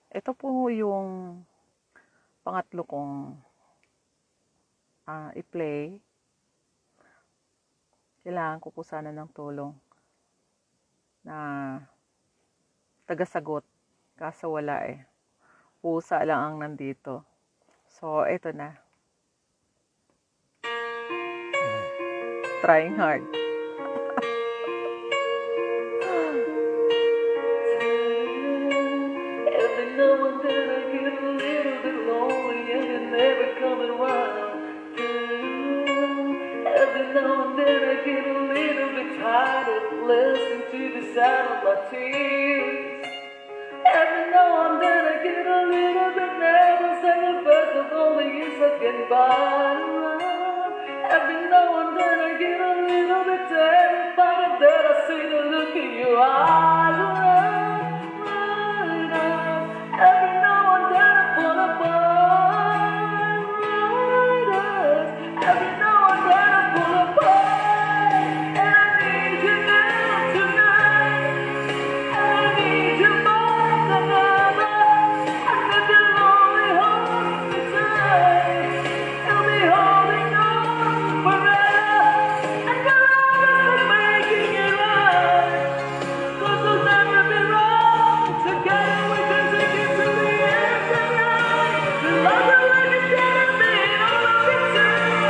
Ito po yung pangatlo kong i-play. Kailangan ko po sana ng tulong na tagasagot. Kaso wala eh. Pusa lang ang nandito. So, ito na. Trying hard. Every now and then I get a little bit lonely and you're never coming around. Every now and then I get a little bit tired of listening to the sound of my tears. Every now and then I get a little bit nervous and the first of all the years of getting by. Every now and then I get a little bit terrified that I see the look in your eyes. Every now and then I fall apart. Every now and then I fall apart. And I need you now tonight. And I need you more than ever. I need you lonely hold me tight. You'll be holding on forever. And you'll always be making it right. 'Cause we'll never be wrong. Together we can take it to the end tonight. Love you like it should have been all of the time.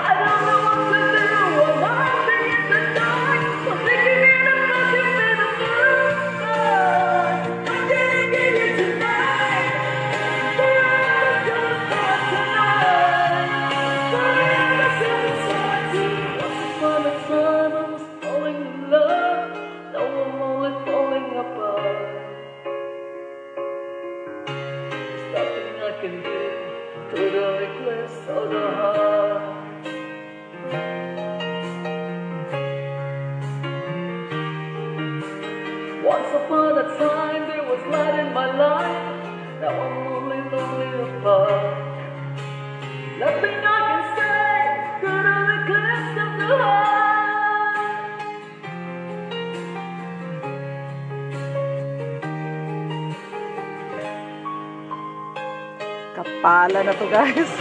I don't know what to do. I'm lost in the dark. I'm thinking in a nothing in the moonlight. I didn't get you tonight. Forever just for tonight. Forever since I do. Once upon a time I was falling in love. Now I'm only falling apart. There's nothing I can do to the request of the heart. Once upon a time there was light in my life. Now I'm only lonely apart. Nothing I can say to the request of the heart. Kapala na to, guys.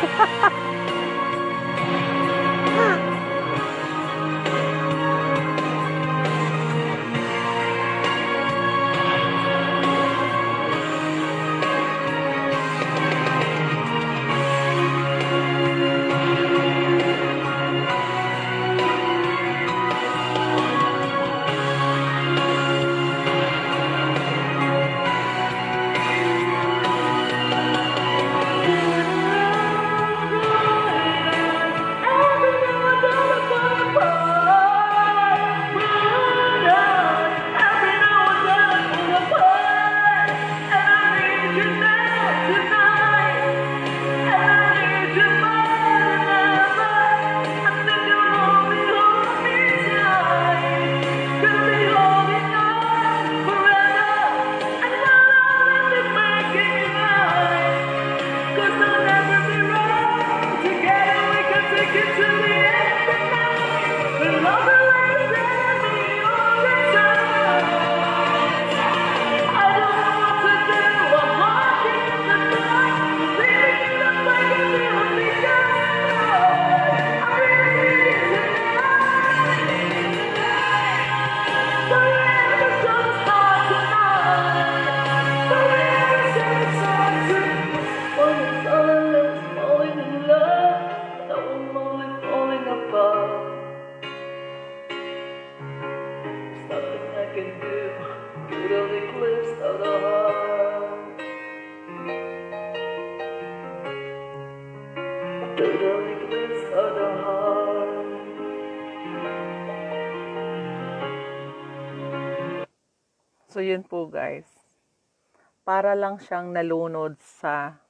So, yun po, guys. Para lang siyang nalunod sa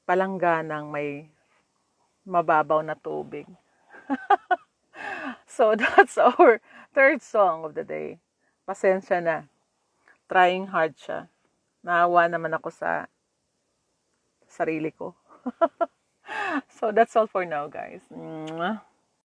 palangganang may mababaw na tubig. So, that's our third song of the day. Pasensya na. Trying hard siya. Naawa naman ako sa sarili ko. So, that's all for now, guys. Mwah.